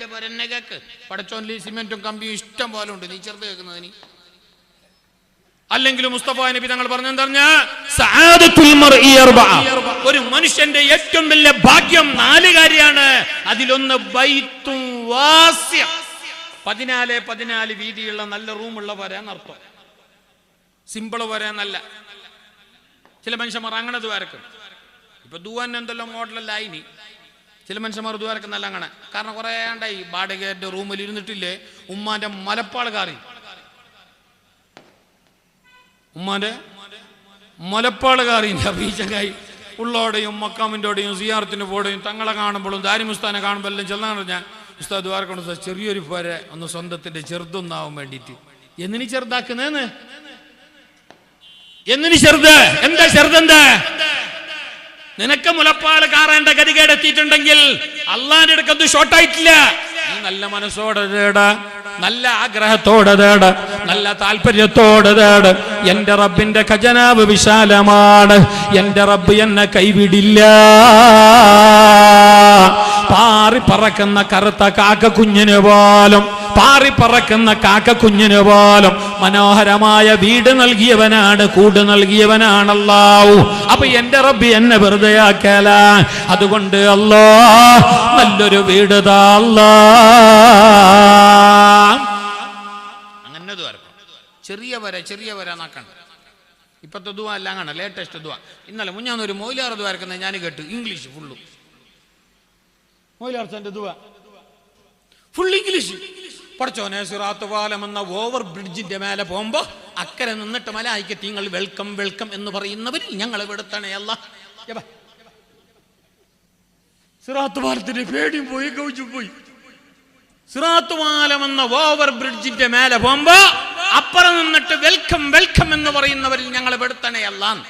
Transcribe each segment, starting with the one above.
വലിയ പൊരന്നെ കേക്ക്. പടച്ചോനിൽ സിമെന്റും കമ്പിയും ഇഷ്ടം പോലെ ഉണ്ട്, നീ ചെറുത് കേൾക്കുന്നതിന്. അല്ലെങ്കിൽ മുസ്തഫ നബി തങ്ങൾ പറഞ്ഞെന്തറിഞ്ഞ ഒരു മനുഷ്യന്റെ ഏറ്റവും വലിയ ഭാഗ്യം 4 കാര്യമാണ്. അതിലൊന്ന് ബൈത്തും വാസ്യം, 14 വീതിയുള്ള നല്ല റൂമുള്ള വരാന്നർത്ഥം. സിമ്പിള് വരാന്നല്ല. ചില മനുഷ്യന്മാർ അങ്ങനെ ദ്വാരക്കും. ഇപ്പൊ ദുവാൻ എന്തെല്ലാം മോഡലല്ല ഇനി. ചില മനുഷ്യന്മാർ ദ്വാരക്കുന്നല്ല അങ്ങനെ. കാരണം കുറെ ഉണ്ടായി വാടകയുടെ റൂമിൽ ഇരുന്നിട്ടില്ലേ ഉമ്മാന്റെ മലപ്പാൾ കാറി, ഉമ്മാന്റെ മലപ്പാട് കാറിൻ്റെ ബീച്ചക്കായി ഉള്ളോടെയും മക്കാമിൻ്റെയും സിയാറത്തിന് പോടെയും തങ്ങളെ കാണുമ്പോഴും ദാരിമുസ്താനെ കാണുമ്പോൾ എല്ലാം ചെല്ലാൻ പറഞ്ഞാൽ ഉസ്താദ് ദ്വാരക്കൊണ്ട് ചെറിയൊരു പോരെ ഒന്ന് സ്വന്തത്തിന്റെ ചെറുതൊന്നാവാൻ വേണ്ടിയിട്ട്. എന്നിനി ചെറുതാക്കുന്നേന്ന്, എന്നിനി ചെറുത് എന്താ ചെറുതെന്താ? നിനക്ക് മുലപ്പാട് കാറേണ്ട ഗതികേടെത്തിയിട്ടുണ്ടെങ്കിൽ അള്ളാന്റെ അടുക്കത് ഷോർട്ടായിട്ടില്ല. നീ നല്ല മനസ്സോടെ തേട്, നല്ല ആഗ്രഹത്തോടെ തേട്, നല്ല താല്പര്യത്തോടെ തേട്. എന്റെ റബ്ബിന്റെ ഖജനാവ് വിശാലമാണ്. എന്റെ റബ്ബ് എന്നെ കൈവിടില്ല. പാറി പറക്കുന്ന കറുത്ത കാക്ക കുഞ്ഞിന് പോലും, പാറി പറക്കുന്ന കാക്ക കുഞ്ഞിന് പോലും മനോഹരമായ വീട് നൽകിയവനാണ്, കൂട് നൽകിയവനാണ് അല്ലാഹു. അപ്പൊ എന്റെ റബ്ബ് എന്നെ വെറുതെ ആക്കല. അതുകൊണ്ട് അല്ലാഹ് നല്ലൊരു വീട് താ അല്ലാഹ്. അങ്ങനെ ചെറിയ വര നാക്കണ്ട. ഇപ്പത്തെ ദുആ എല്ലാം കാണാം, ലേറ്റസ്റ്റ് ദുആ. ഇന്നലെ മുഞ്ഞാന്നൊരു മൗലാർ ദുആ ഇറക്കുന്നത് ഞാൻ കേട്ടു, ഇംഗ്ലീഷ് ഫുള്ളു. മൗലാർച്ചന്റെ ദുആ ഫുൾ ഇംഗ്ലീഷ്. പടച്ചോനെ സിറാത്ത് പാലം എന്ന ഓവർ ബ്രിഡ്ജിന്റെ മേലെ പോകുമ്പോ അക്കരെ നിന്നിട്ട് മലായിക്കത്ത് നിങ്ങൾ വെൽക്കം വെൽക്കം എന്ന് പറയുന്നവർ ഞങ്ങൾ ഇവിടുത്തണേ അല്ലാഹ്. സിറാത്ത് പാലത്തിന്റെ പേടിയും പോയി, കൗച്ചും പോയി. സിറാത്ത് പാലം എന്ന ഓവർ ബ്രിഡ്ജിന്റെ മേലെ പോകുമ്പോ അപ്പുറം നിന്നിട്ട് വെൽക്കം വെൽക്കം എന്ന് പറയുന്നവരിൽ ഞങ്ങൾ ഇവിടുത്തണേ അല്ലാഹ്.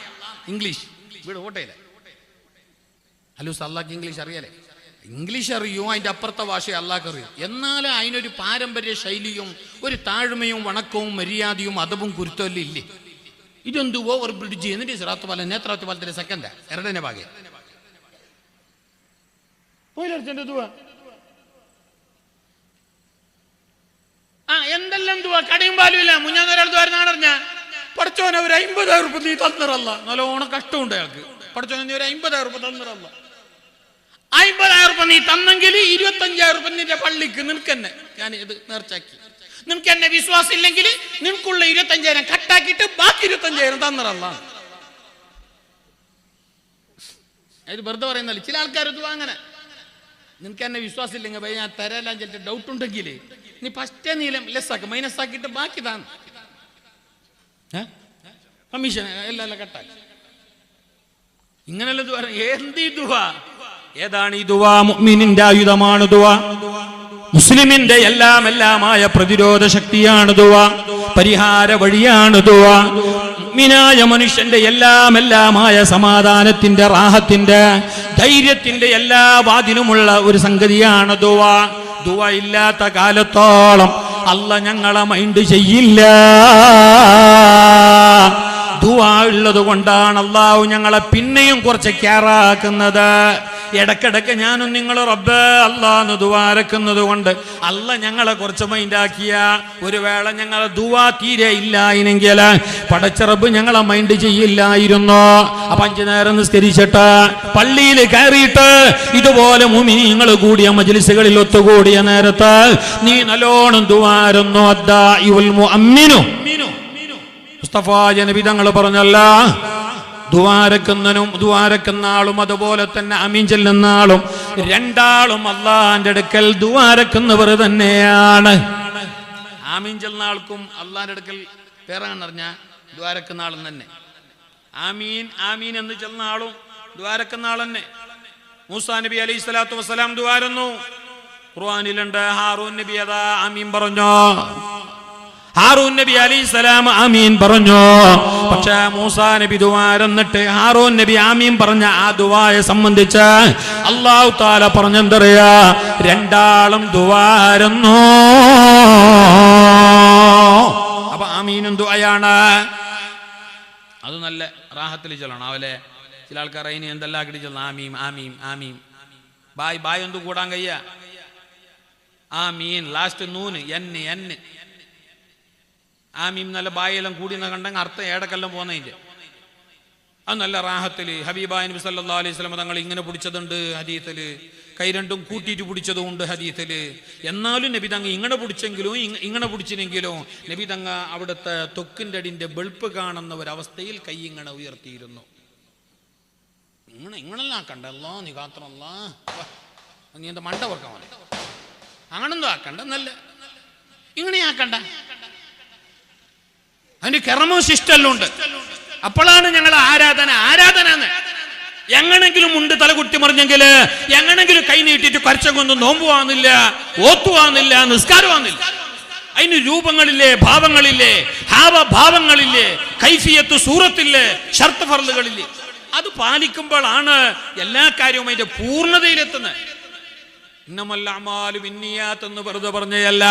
ഇംഗ്ലീഷ് വീട് ഓട്ടയില്ല. ഹലോ അല്ലാഹ് ഇംഗ്ലീഷ് അറിയാലേ? ഇംഗ്ലീഷ് അറിയും, അതിൻ്റെ അപ്പുറത്തെ ഭാഷ അല്ലാഹ് അറിയും. എന്നാൽ അതിനൊരു പാരമ്പര്യ ശൈലിയും ഒരു താഴ്മയും വണക്കവും മര്യാദയും അതവും കുരുത്തവും ഇല്ലേ? ഇതെന്ത് ഓവർ ബ്രിഡ്ജ് എന്നിട്ട് സിറാത്ത് പാലം നേത്രാത്ത് പാലത്തിന്റെ സെക്കൻഡാ ಎರಡನೇ ಭಾಗ. എന്തെല്ലാം ദുആ കടയും പാലും ഇല്ല. മുഞ്ഞാന്നൊരാൾ ദ്വാരനാണറിഞ്ഞ പടച്ചോനെ ഒരു 50,000 രൂപ നീ തന്നിറല്ല. നല്ലോണം കഷ്ടമുണ്ട് അയാൾക്ക്. പടച്ചോനെ നീ ഒരു 50,000 രൂപ തന്നിറല്ല. 50,000 രൂപ നീ തന്നെങ്കിൽ 25,000 രൂപ നിന്റെ പള്ളിക്ക് നിനക്കെന്നെ ഞാൻ ഇത് നേർച്ചാക്കി. നിനക്ക് എന്നെ വിശ്വാസം ഇല്ലെങ്കിൽ നിനക്കുള്ള 25,000 കട്ടാക്കിയിട്ട് ബാക്കി 25,000 തന്നിറല്ല. ഇത് വെറുതെ പറയുന്നല്ല. ചില ആൾക്കാർ ഇത് അങ്ങനെ, നിനക്ക് എന്നെ വിശ്വാസം ഇല്ലെങ്കിൽ ഭയ ഞാൻ തരാൻ ചില ഡൗട്ട് ഉണ്ടെങ്കിൽ നീ ഫസ്റ്റേ നീലം ലെസ്സാക്കി മൈനസ് ആക്കിയിട്ട് ബാക്കി താന്ന് കമ്മീഷൻ എല്ലാം കട്ടാക്കി. ഇങ്ങനെയുള്ള ദുആ. എന്ത് ഈ ദുആ? ഏതാണ് ഈ ദുആ? മുഅ്മിനിന്റെ ആയുധമാണ് ദുആ. മുസ്ലിമിന്റെ എല്ലാമായ പ്രതിരോധ ശക്തിയാണ് ദുആ. പരിഹാര വഴിയാണ് ദുആ. മുഅ്മിനായ മനുഷ്യന്റെ എല്ലാമായ സമാധാനത്തിന്റെ, റാഹത്തിന്റെ, ധൈര്യത്തിന്റെ എല്ലാ വാതിലുമുള്ള ഒരു സംഗതിയാണ് ദുആ. ദുആ ഇല്ലാത്ത കാലത്തോളം അല്ലാഹ് ഞങ്ങളെ മൈൻഡ് ചെയ്യില്ല. ദുആ ഉള്ളത് കൊണ്ടാണ് അല്ലാഹു ഞങ്ങളെ പിന്നെയും കുറച്ച് കെയറാക്കുന്നത്. ഇടക്കിടക്ക് ഞാനും നിങ്ങൾ റബ്ബ് അല്ലാഹ് ദുആരക്കുന്നത് കൊണ്ട് അല്ലാഹ് ഞങ്ങളെ കുറച്ച് മൈൻഡാക്കിയ ഒരു വേള ഞങ്ങളെ ദുആ തീരെ ഇല്ലായിനെങ്കിൽ പടച്ച റബ്ബ് ഞങ്ങളെ മൈൻഡ് ചെയ്യില്ലായിരുന്നു. അപ്പൊ 5 നേരം നിസ്കരിച്ചിട്ട് പള്ളിയിൽ കയറിയിട്ട് ഇതുപോലെ മുഅ്മിനീങ്ങൾ കൂടിയ മജ്ലിസുകളിൽ ഒത്തുകൂടിയ നേരത്ത് നീ നല്ലോണം ദുആരുന്നു. അദ്ദാഇഉൽ മുഅമ്മിനു മുസ്തഫ നബി തങ്ങൾ പറഞ്ഞല്ല, ദുആരക്കുന്ന ആളും അതുപോലെ തന്നെ ആമീൻ ചൊല്ലുന്ന ആളും രണ്ടാളും അല്ലാഹുവിന്റെ അടുക്കൽ ദുആരക്കുന്നവർ തന്നെയാണ്. ആമീൻ ചൊല്ലുന്ന ആൾക്കും അല്ലാഹുവിന്റെ അടുക്കൽ പേരാണെന്ന് പറഞ്ഞാൽ ദുആരക്കുന്ന ആളും തന്നെ. ആമീൻ ആമീൻ എന്ന് ചൊല്ലുന്ന ആളും ദുആരക്കുന്ന ആൾ തന്നെ. മൂസാ നബി അലൈഹി സ്വലാത്തു വസ്സലാം ദുആരുന്നു. ഖുർആനിലുണ്ട്, ഹാറൂൻ നബി അതാ ആമീൻ പറഞ്ഞു. ഹാറൂൻ നബി അലൈഹിസ്സലാം ആമീൻ പറഞ്ഞു. പക്ഷേ മൂസാ നബി ദുആരന്നിട്ട് ഹാറൂൻ നബി ആമീൻ പറഞ്ഞ ആ ദുആയെ സംബന്ധിച്ച് അല്ലാഹു തആല പറഞ്ഞെന്തറിയാ? രണ്ടാളും ദുആരുന്നു. അപ്പൊ ആമീനും ദുആയാണ്. അത് നല്ല റാഹത്തിൽ ചൊല്ലണം. അവലെ ചില ആൾക്കാർ അതിന് എന്തെല്ലാം ആക്കിയിട്ട് ചൊല്ലണം. ആമീം ആമീം ആമീം. ബായ് എന്തു കൂടാൻ കഴിയ? ആ മീൻ ലാസ്റ്റ് നൂന് എന്ന് ആ മീൻ നല്ല ബായെല്ലാം കൂടി കണ്ടെങ്കിൽ അർത്ഥം ഏടക്കെല്ലാം പോകുന്നതിൻ്റെ അത് നല്ല റാഹത്തില് ഹബീബായ നബി സല്ലല്ലാഹു അലൈഹി വസല്ലം തങ്ങൾ ഇങ്ങനെ പിടിച്ചതുണ്ട് ഹദീസില്, കൈ രണ്ടും കൂട്ടിയിട്ട് പിടിച്ചതുകൊണ്ട് ഹദീസില്. എന്നാലും നബി തങ്ങ ഇങ്ങനെ പിടിച്ചെങ്കിലും ഇങ്ങനെ പിടിച്ചിനെങ്കിലും നബി തങ്ങ അവിടുത്തെ തൊക്കിൻ്റെ അടിന്റെ വെളുപ്പ് കാണുന്ന ഒരവസ്ഥയിൽ കൈ ഇങ്ങനെ ഉയർത്തിയിരുന്നു. ഇങ്ങനെല്ലാം ആക്കണ്ടല്ലോ, നീ കാത്രല്ല, നീ എന്താ മണ്ട ഓർക്കാൻ പോലെ അങ്ങനെന്തോ ആക്കണ്ട, നല്ല ഇങ്ങനെ ആക്കണ്ട. അതിന് കെറമോ ശിഷ്ടെല്ലാം ഉണ്ട്. അപ്പോഴാണ് ഞങ്ങൾ ആരാധന എങ്ങനെങ്കിലും ഉണ്ട് തല കുട്ടി മറിഞ്ഞെങ്കിൽ എങ്ങനെങ്കിലും കൈ നീട്ടിയിട്ട് കരച്ചൊന്നും നോമ്പുവാന്നില്ല, ഓത്തുവാന്നില്ല, നിസ്കാരമാന്നില്ല. അതിന് രൂപങ്ങളില്ലേ, ഭാവങ്ങളില്ലേ, ഭാവങ്ങളില്ലേ, കൈഫിയത്ത് സൂറത്തില്ലേ, ഷർത്ത് ഫർളുകളില്ലേ. അത് പാലിക്കുമ്പോഴാണ് എല്ലാ കാര്യവും അതിന്റെ പൂർണ്ണതയിലെത്തുന്നത്. എന്ന് വെറുതെ പറഞ്ഞയല്ല,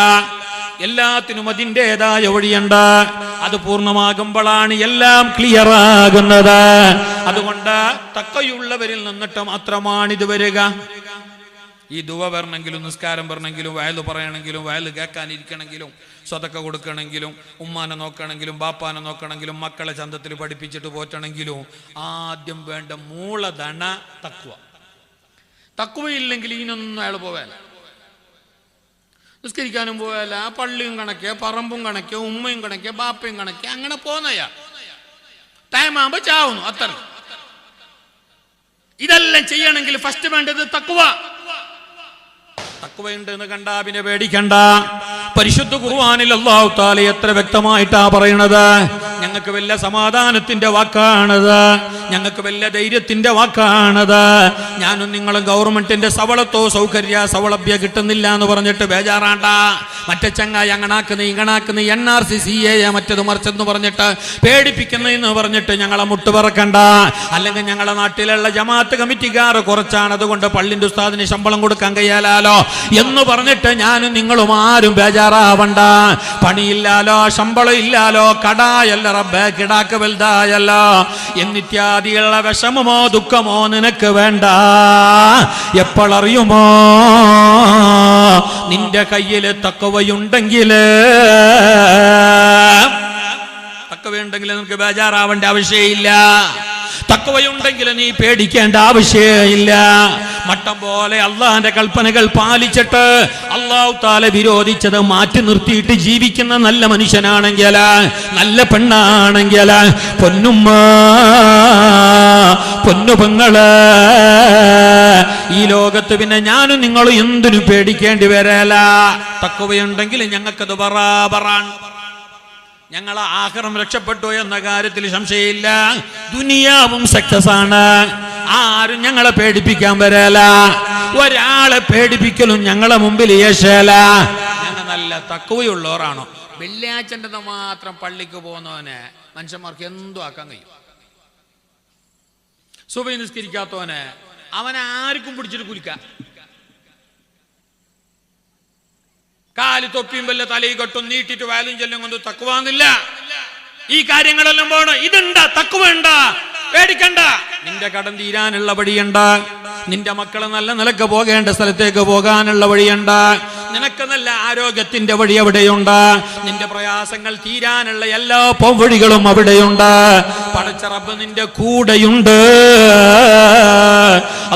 എല്ലാത്തിനും അതിൻ്റെതായ വഴിയുണ്ട്. അത് പൂർണ്ണമാകുമ്പോഴാണ് എല്ലാം ക്ലിയർ ആകുന്നത്. അതുകൊണ്ട് തക്കയുള്ളവരിൽ നിന്നിട്ട് മാത്രമാണ് ഇത് വരിക. ഈ ദുവ വരണമെങ്കിലും, നിസ്കാരം വരണമെങ്കിലും, വയല് പറയണമെങ്കിലും, വയല് കേൾക്കാനിരിക്കണമെങ്കിലും, സ്വതക്ക കൊടുക്കണമെങ്കിലും, ഉമ്മാനെ നോക്കണമെങ്കിലും, ബാപ്പാനെ നോക്കണമെങ്കിലും, മക്കളെ ചന്തത്തിൽ പഠിപ്പിച്ചിട്ട് പോറ്റണമെങ്കിലും ആദ്യം വേണ്ട മൂലധന തക്വ. തക്വയില്ലെങ്കിൽ ഇതിനൊന്നും അയാൾ പോവാല, നിസ്കരിക്കാനും പോയാല, പള്ളിയും കണക്കെ, പറമ്പും കണക്കെ, ഉമ്മയും കണക്കെ, ബാപ്പയും കണക്കെ, അങ്ങനെ പോന്നയാ ടൈമാകുമ്പോ ചാവുന്നു. അത്ര ഇതെല്ലാം ചെയ്യണമെങ്കിൽ ഫസ്റ്റ് വേണ്ടത് തക്വ. തക്വയുണ്ട് എന്ന് കണ്ടാ പിന്നെ പേടിക്കണ്ട. പരിശുദ്ധ ഖുർആനിൽ അല്ലാഹു തആല എത്ര വ്യക്തമായിട്ടാ പറയണത്. ഞങ്ങൾക്ക് വല്ല സമാധാനത്തിന്റെ വാക്കാണത്, ഞങ്ങൾക്ക് വല്ല ധൈര്യത്തിന്റെ വാക്കാണത്. ഞാനും നിങ്ങളും ഗവൺമെന്റിന്റെ സവളത്തോ സൗലഭ്യ കിട്ടുന്നില്ല എന്ന് പറഞ്ഞിട്ട് ബേജാറാണ്ട. മറ്റേ ചങ്ങായി അങ്ങനാക്കുന്ന ഇങ്ങനാക്കുന്ന NRC CA മറ്റത് മറിച്ചെന്ന് പറഞ്ഞിട്ട് പേടിപ്പിക്കുന്നതെന്ന് പറഞ്ഞിട്ട് ഞങ്ങളെ മുട്ടുപറക്കണ്ട. അല്ലെങ്കിൽ ഞങ്ങളുടെ നാട്ടിലുള്ള ജമാഅത്ത് കമ്മിറ്റിക്കാർ കുറച്ചാണ്, അതുകൊണ്ട് പള്ളിന്റെ ഉസ്താദിന് ശമ്പളം കൊടുക്കാൻ കഴിയാലോ എന്ന് പറഞ്ഞിട്ട് ഞാനും നിങ്ങളും ആരും ബേജാറാവണ്ട. പണിയില്ലാലോ, ശമ്പളം ഇല്ലാലോ, കടായല്ല റബ്ബേ, കിടാക്ക് വലുതായല്ലോ എന്നിത്യാദിയുള്ള വിഷമമോ ദുഃഖമോ നിനക്ക് വേണ്ട. എപ്പോഴറിയുമോ നിന്റെ കയ്യിൽ തക്കവയുണ്ടെങ്കിൽ നിനക്ക് ബേജാറാവേണ്ട ആവശ്യമില്ല. തഖ്വയുണ്ടെങ്കിൽ നീ പേടിക്കേണ്ട ആവശ്യമില്ല. മട്ടം പോലെ അള്ളാന്റെ കൽപ്പനകൾ പാലിച്ചിട്ട് അല്ലാഹു തആല വിരോധിച്ചത് മാറ്റി നിർത്തിയിട്ട് ജീവിക്കുന്ന നല്ല മനുഷ്യനാണെങ്കിൽ, നല്ല പെണ്ണാണെങ്കിൽ, പൊന്നുമ്മ പൊന്നുപെങ്ങള്, ഈ ലോകത്ത് പിന്നെ ഞാനും നിങ്ങളും എന്തിനും പേടിക്കേണ്ടി വരല. തഖ്വയുണ്ടെങ്കിൽ ഞങ്ങൾക്കത് ബറാബറാണ്. ഞങ്ങൾ ആഖിറം രക്ഷപ്പെട്ടു എന്ന കാര്യത്തിൽ സംശയമില്ല. ദുനിയാവും സക്സസ് ആണ്. ആരും ഞങ്ങളെ പേടിപ്പിക്കാൻ വരല. ഒരാളെ പേടിപ്പിക്കലും ഞങ്ങളെ മുമ്പിൽ യേശല. ഞങ്ങൾ നല്ല തഖ്വയുള്ളവരാണോ? വെള്ളിയാഴ്ചൻ്റെ മാത്രം പള്ളിക്ക് പോകുന്നവനെ മനുഷ്യന്മാർക്ക് എന്തോ ആക്കാൻ കഴിയും. സുബഹി നിസ്കരിക്കാത്തവനെ അവനെ ആർക്കും പിടിച്ചിട്ട് കുലിക്കാം. കാല് തൊപ്പിയും വല്ല തലയിൽ കെട്ടും നീട്ടിട്ട് വയലും ചെല്ലും കൊണ്ട് തക്കുവാന്നില്ല. ഈ കാര്യങ്ങളെല്ലാം പോണം. ഇതുണ്ടാ, തക്കുവുണ്ടാ, പേടിക്കണ്ട. നിന്റെ കടം തീരാനുള്ള വഴിയുണ്ട്. നിന്റെ മക്കളെ നല്ല നിലക്ക് പോകേണ്ട സ്ഥലത്തേക്ക് പോകാനുള്ള വഴിയുണ്ട്. നിനക്ക് നല്ല ആരോഗ്യത്തിന്റെ വഴി അവിടെയുണ്ട്. നിന്റെ പ്രയാസങ്ങൾ തീരാനുള്ള എല്ലാ പോംവഴികളും അവിടെയുണ്ട്. പടച്ച റബ്ബ് നിന്റെ കൂടെയുണ്ട്.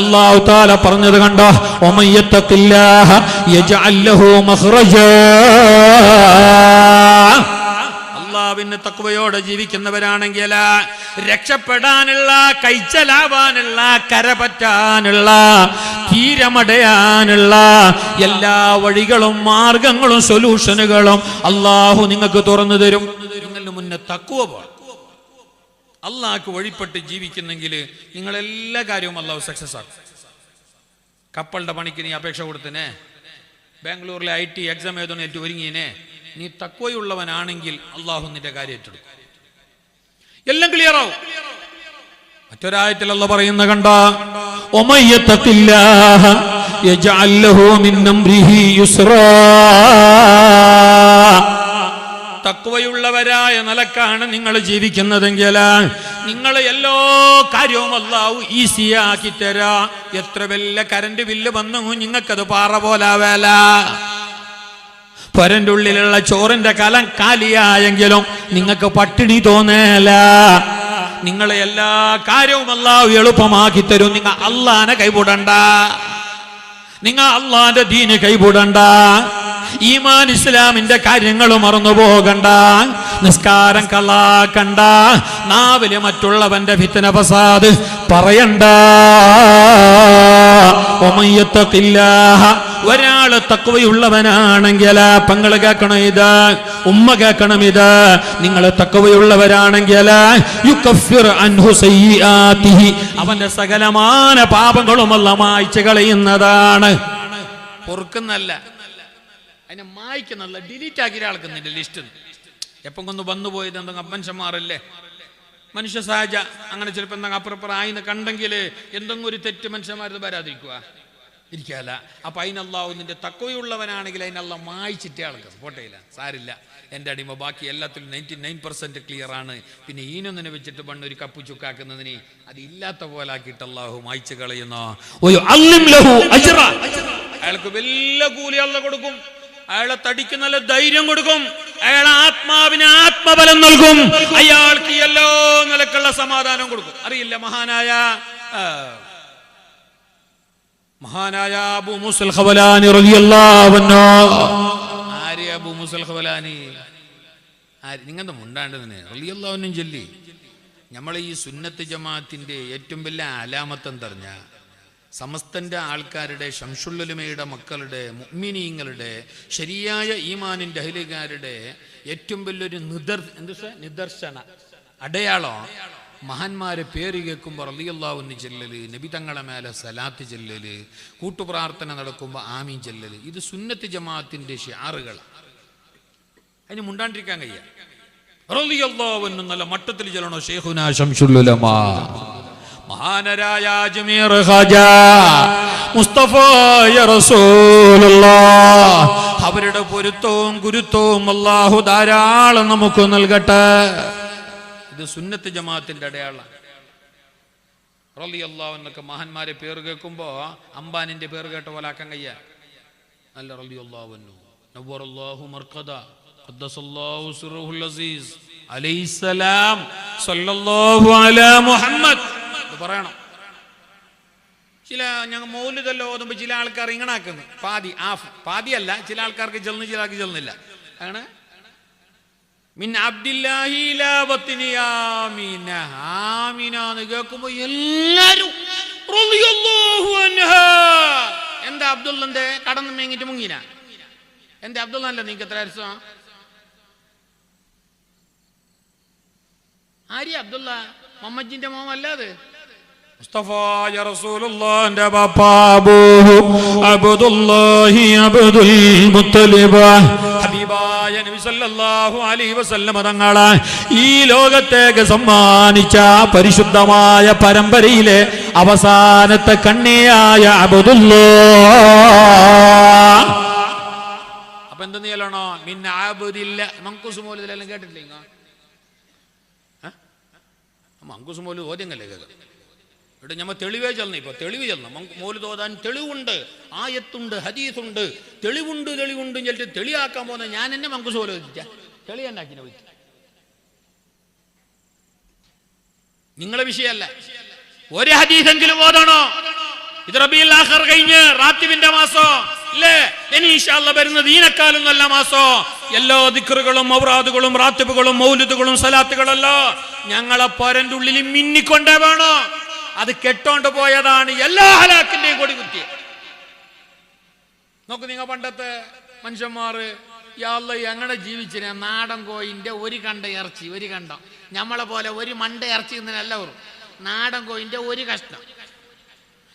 അല്ലാഹു തആല പറഞ്ഞത് കണ്ടോ, ഒമയ്യത്തഖില്ലാഹ യജ്അൽ ലഹു മഖ്റജാ. അല്ലാഹുവിന് തഖ്വയോടെ ജീവിക്കുന്നവരാണെങ്കിൽ രക്ഷപ്പെടാനുള്ള, കൈച്ചലാവാനുള്ള, കരപറ്റാനുള്ള, തീരമടയാനുള്ള എല്ലാ വഴികളും മാർഗങ്ങളും സൊല്യൂഷനുകളും അല്ലാഹു നിങ്ങൾക്ക് തുറന്നു തരും. നിങ്ങളുടെ മുന്നേ തഖ്വ വേണം. അള്ളാഹ്ക്ക് വഴിപ്പെട്ട് ജീവിക്കുന്നെങ്കിൽ നിങ്ങളെല്ലാ കാര്യവും അള്ളാഹു സക്സസ് ആക്കും. കപ്പളുടെ പണിക്ക് നീ അപേക്ഷ കൊടുത്തിനെ, ബാംഗ്ലൂരിലെ IT എക്സാം എഴുതുന്നേറ്റ് ഒരുങ്ങിനെ, നീ തഖ്വയുള്ളവനാണെങ്കിൽ അള്ളാഹു നിന്റെ കാര്യം ഏറ്റെടുക്കും. എല്ലാം ക്ലിയർ ആവും. മറ്റൊരായത്തിൽ അല്ലാഹു പറയുന്ന കണ്ട, ഒമയ്യത്തഖില്ലാഹ യജ്അൽ ലഹു മിൻ അംരിഹി യുസ്റാ. തഖ്വയുള്ളവരായ നിലക്കാണ് നിങ്ങൾ ജീവിക്കുന്നതെങ്കിൽ നിങ്ങൾ എല്ലാ കാര്യവും അല്ലാഹു ഈസിയാക്കി തരാ. എത്ര വലിയ കറണ്ട് ബില്ല് വന്നു നിങ്ങൾക്കത് പാറ പോലാവേല. പൊരന്റെ ഉള്ളിലുള്ള ചോറിന്റെ കലം കാലിയായെങ്കിലും നിങ്ങൾക്ക് പട്ടിണി തോന്നേല. നിങ്ങളെ എല്ലാ കാര്യവും അല്ലാഹു എളുപ്പമാക്കി തരും. നിങ്ങൾ അള്ളാനെ കൈവിടണ്ട, നിങ്ങൾ അള്ളാന്റെ ദീന് കൈവിടണ്ട, ഈമാൻ ഇസ്ലാമിന്റെ കാര്യങ്ങൾ മറന്നു പോകണ്ട, നിസ്കാരം കളാക്കണ്ട, നാവില് മറ്റുള്ളവന്റെ ഫിത്ന ഫസാദ് പറയണ്ട. ഒരാള് തഖ്വയുള്ളവനാണെങ്കിൽ പെങ്ങള് കേൾക്കണം ഇത്, ഉമ്മ കേൾക്കണം ഇത്, നിങ്ങൾ തഖ്വയുള്ളവരാണെങ്കിൽ യുകഫിർ അൻഹു സയ്യിആതിഹി, അവന്റെ സകലമാന പാപങ്ങളും അല്ലാഹു മായ്ച്ചു കളയുന്നതാണ്. പൊറുക്കുന്നല്ല, അതിനെ മായ്ക്കുന്നല്ല, ഡിലീറ്റ് ആക്കി ആൾക്കുന്നില്ല ലിസ്റ്റ്. എപ്പം കൊന്ന് വന്നു പോയത് എന്തെങ്കിലും മനുഷ്യന്മാരല്ലേ, മനുഷ്യ സഹജ. അങ്ങനെ ചിലപ്പോൾ എന്തെങ്കിലും അപ്പുറപ്പുറായിന്ന് കണ്ടെങ്കിൽ എന്തെങ്കിലും ഒരു തെറ്റ് മനുഷ്യന്മാരത് വരാതിരിക്കുക ഇരിക്കാല്ല. അപ്പൊ അതിനല്ലാഹു നിന്റെ തഖ്വയുള്ളവനാണെങ്കിൽ അതിനല്ലാഹു മായ്ച്ചിട്ടേ ആൾക്ക് പോട്ടയില്ല, സാരില്ല, എൻ്റെ അടിമ ബാക്കി എല്ലാത്തിലും 99% ക്ലിയർ ആണ്. പിന്നെ ഈനൊന്നിനെ വെച്ചിട്ട് പണ്ടൊരു കപ്പു ചുക്കാക്കുന്നതിന് അത് ഇല്ലാത്ത പോലെ ആക്കിയിട്ട് അല്ലാഹു മായ്ച്ചു കളയുന്നു. അയാൾക്ക് വലിയ കൂലി അല്ലാഹു കൊടുക്കും, അയാളെ തടിക്ക് നല്ല ധൈര്യം കൊടുക്കും, അയാളെ ആത്മാവിന് ആത്മബലം നൽകും, അയാൾക്ക് എല്ലാ നിലക്കുള്ള സമാധാനം കൊടുക്കും. അറിയില്ല മഹാനായ അബൂ മൂസൽ ഖവലാനി റളിയല്ലാഹു അൻഹു. ആര് അബൂ മൂസൽ ഖവലാനി? നിങ്ങളുടെ മുണ്ടാണ്ട് തന്നെ റളിയല്ലാഹു അൻഹു ചൊല്ലി. നമ്മളെ ഈ സുന്നത്ത് ജമാഅത്തിന്റെ ഏറ്റവും വലിയ അലാമത്ത് എന്തറിഞ്ഞ, സമസ്തന്റെ ആൾക്കാരുടെ, ശംസുല്ലുലമയുടെ മക്കളുടെ, മുഅ്മിനീങ്ങളുടെ, ശരിയായ ഈമാനിന്റെ അഹ്ലുകാരുടെ ഏറ്റവും വലിയൊരു നിദർശന അടയാളം മഹാന്മാരെ പേര് കേൾക്കുമ്പോൾ റളിയല്ലാഹു അൻഹു ചെല്ലല്, നബി തങ്ങളെ മേലെ സലാത്ത് ചെല്ലല്, കൂട്ടുപ്രാർത്ഥന നടക്കുമ്പോൾ ആമീൻ ചെല്ലല്. ഇത് സുന്നത്ത് ജമാഅത്തിന്റെ ഷിആറുകൾ. അതിന് മുണ്ടാണ്ടിരിക്കാൻ കഴിയ. റളിയല്ലാഹു അൻഹു നല്ല മട്ടത്തിൽ ചെല്ലണോ ശൈഖുനാ ശംസുല്ലുലമ മഹാനരായ അജ്മീർ ഖാജാ മുസ്തഫ റസൂലുള്ളാഹ്. അവരുടെ പൊരുത്തവും ഗുരുത്വവും അല്ലാഹു ധാരാളം നമുക്ക് നൽകട്ടെ. ഇത് സുന്നത്ത് ജമാഅത്തിന്റെ അടയാളം. റളിയല്ലാഹു അൻഹു മഹാന്മാരെ പേര് കേൾക്കുമ്പോ അംബാനിന്റെ പേര് കേട്ട പോലെ ആക്കാൻ കഴിയ. നല്ല റളിയല്ലാഹു അൻഹു നവ്വറല്ലാഹു മർഖദ ഖദ്ദസല്ലാഹു സിർറുൽ അസീസ് അലൈഹിസ്സലാം സല്ലല്ലാഹു അലാ മുഹമ്മദ് പറയണം. ചില ഞങ്ങൾ മൗലിദല്ലോ ഓതുമ്പോൾ ചില ആൾക്കാർ ഇങ്ങനെ ആക്കുന്നു, പാതിയല്ല, ചില ആൾക്കാർക്ക് ചെല്ലുന്നു, ചില ആൾക്ക് ചെല്ലുന്നില്ല. ആണ് മിൻ അബ്ദില്ലാഹി ഇലാ ബത്നി ആമീന. ആമീന എന്ന് കേൾക്കുമ്പോൾ എല്ലാരും റളിയല്ലാഹു അൻഹു. എന്താ അബ്ദുള്ളന്റെ കടന്ന് മേങ്ങിട്ട് മുങ്ങിന? എന്താ അബ്ദുള്ള അല്ല നിങ്ങൾക്ക് എത്ര അരസം? ആര്യ അബ്ദുള്ള? മുഹമ്മദിന്റെ മോൻ അല്ലാതെ മുസ്തഫ റസൂലുള്ളാഹിന്റെ ബാപ്പാ അബൂ അബ്ദുല്ലാഹി അബ്ദുൽ മുത്തലിബ് ഹബീബായ നബി സല്ലല്ലാഹു അലൈഹി വസല്ലം തങ്ങളെ ഈ ലോകത്തേക്ക് സമ്മാനിച്ച പരിശുദ്ധമായ പരമ്പരയിലെ അവസാനത്തെ കണ്ണിയായ അബ്ദുല്ലാഹ്. അപ്പൊ എന്തെന്ന് ചെല്ലണോ? മിൻ അബ്ദില്ല. മങ്കൂസ് മൗലിദിലെല്ലാം കേട്ടിട്ടില്ല? മങ്കൂസ് മൗലിദ് ഓദ്യങ്ങല്ലേ കേൾക്കാം. ഇവിടെ ഞമ്മ തെളിവേ ചെല്ലണം. ഇപ്പൊ തെളിവ് ചെല്ലണം. മൗലിദ് ഓതാൻ തെളിവുണ്ട്, ആയത്തുണ്ട്, ഹദീസുണ്ട്. തെളിവുണ്ട് ചെല്ലിട്ട് തെളിയാക്കാൻ പോകുന്ന ഞാൻ എന്നെ മങ്കൂസ് മൗലിദ് ഓദിച്ച തെളി എന്നാക്കിനെ വിളിച്ചു. നിങ്ങളെ വിഷയമല്ല. ഒരു ഹദീസെങ്കിലും ഓതണോ? ഇത് റബീഉൽ ആഖിർ കഴിഞ്ഞ് റാത്തിബിന്റെ മാസം അല്ലേ? ഇനി ഇൻഷാ അല്ലാഹ് വരുന്നത് ഈനക്കാലം നല്ല മാസം. എല്ലാ ദിക്റുകളും ഔറാദുകളും റാത്തിബുകളും മൗലിദുകളും സലാത്തുകളല്ലോ ഞങ്ങളെ പൊരന്റെ ഉള്ളിൽ മിന്നിക്കൊണ്ടേ വേണോ. അത് കെട്ടോണ്ട് പോയതാണ് എല്ലാ ഹലാക്കിന്റെയും കൊടി കുത്തി. നോക്ക്, നിങ്ങൾ പണ്ടത്തെ മനുഷ്യന്മാര് യാ അല്ലാഹ് എങ്ങനെ ജീവിച്ചിനെ? നാടൻ കോയിന്റെ ഒരു കണ്ട ഇറച്ചി, ഒരു കണ്ടം. നമ്മളെ പോലെ ഒരു മണ്ട ഇറച്ചി തിന്നല്ല, നാടൻ കോയിന്റെ ഒരു കഷ്ണം.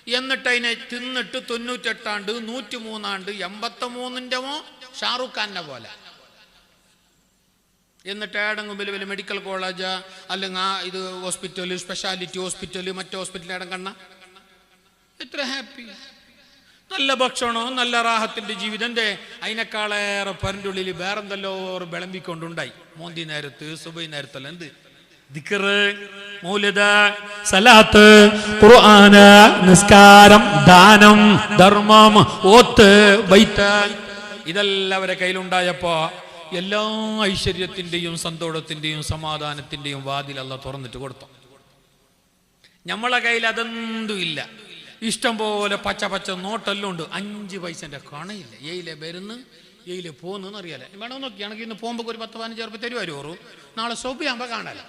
എന്നിട്ട് അതിനെ തിന്നിട്ട് 98 ആണ്ട് 103 ആണ്ട് 83ന്റെ ഷാറുഖ് ഖാന്റെ പോലെ. എന്നിട്ട് ഏടെങ്കിലും വലിയ വലിയ മെഡിക്കൽ കോളേജ് അല്ലെങ്കിൽ ഇത് ഹോസ്പിറ്റല്, സ്പെഷ്യാലിറ്റി ഹോസ്പിറ്റല്, മറ്റു ഹോസ്പിറ്റൽ ഏടം കണ്ണ എത്ര ഹാപ്പി. നല്ല ഭക്ഷണോ, നല്ല റാഹത്തിന്റെ ജീവിതം. എന്തേ അതിനേക്കാളേറെ പരൻ്റെ ഉള്ളിൽ വേറെന്തല്ലോ വിളമ്പിക്കൊണ്ടുണ്ടായി. മോന്തി നേരത്ത്, സുബൈ നേരത്തല്ല എന്ത് ദിക്റ്, മൗലിദ്, സലാത്ത്, ഖുർആന്, നിസ്കാരം, ദാനം, ധർമ്മം, ഓത്ത്, ബൈത്ത്. ഇതെല്ലാം അവരെ കയ്യിലുണ്ടായപ്പോ എല്ലാ ഐശ്വര്യത്തിന്റെയും സന്തോഷത്തിന്റെയും സമാധാനത്തിന്റെയും വാതിൽ അല്ലാഹ് തുറന്നിട്ട് കൊടുത്തു. നമ്മളെ കയ്യിൽ അതെന്തും ഇല്ല. ഇഷ്ടം പോലെ പച്ച പച്ച നോട്ടെല്ലാം ഉണ്ട്. 5 പൈസന്റെ കണയില്ല. ഏയിലെ വരുന്ന് ഏയിലെ പോന്നെന്ന് അറിയാലേ. വേണോ നോക്കിയാണെങ്കിൽ ഇന്ന് പോകുമ്പോൾ ഒരു 10-15 ഉറുപ്പിക തരുവാരൂറു. നാളെ സോബിയാകുമ്പോ കാണാല.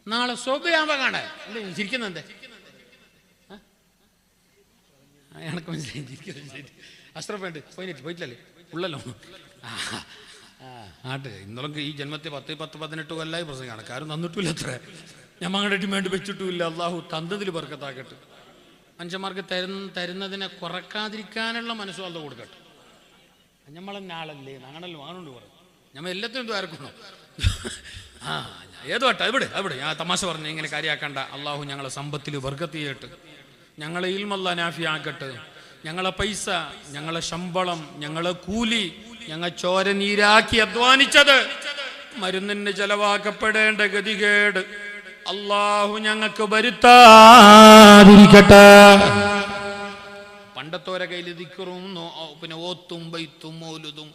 നാളെ സോബിയാകുമ്പോ കാണാൻ ചിരിക്കുന്നെന്തേ? എനക്ക് മനസ്സിലായി. അഷ്റഫുണ്ട് പോയിട്ടില്ലേ ഉള്ളല്ലോ. ആട്ടെ ഇന്നലെ ഈ ജന്മത്തെ 10-18 കൊല്ലായി പ്രസംഗം കണക്കാരും തന്നിട്ടില്ല. അത്ര ഞമ്മങ്ങളുടെ ഡിമാൻഡ് വെച്ചിട്ടുമില്ല. അള്ളാഹു തന്നതിൽ ബർക്കത്താക്കട്ടെ. മനുഷ്യന്മാർക്ക് തരുന്നതിനെ കുറക്കാതിരിക്കാനുള്ള മനസ്സും അത് കൊടുക്കട്ടെ. നമ്മളെന്നെ ആളല്ലേ അങ്ങനല്ലോ ആണോണ്ട് പറയും. ഞമ്മ എല്ലാത്തിനും ദ്വാരക്കണോ? ഏതോ വട്ടെ അവിടെ ഞാൻ തമാശ പറഞ്ഞ ഇങ്ങനെ കാര്യമാക്കണ്ട. അള്ളാഹു ഞങ്ങളെ സമ്പത്തിൽ ബർക്കത്ത് ചെയ്യട്ടെ. ഞങ്ങളെ ഇൽമല്ല നാഫിയാക്കട്ടെ. ഞങ്ങളെ പൈസ, ഞങ്ങളെ ശമ്പളം, ഞങ്ങളെ കൂലി, ഞങ്ങൾ ചോര നീരാക്കി അധ്വാനിച്ചത് മരുന്നിന് ചെലവാക്കപ്പെടേണ്ട ഗതികേട് അള്ളാഹു ഞങ്ങൾക്ക് വരുത്താതിരിക്കട്ടെ. പണ്ടത്തോരെ കയ്യിൽ ദിക്റും പിന്നെ ഓത്തും ബൈത്തും മൗലുദും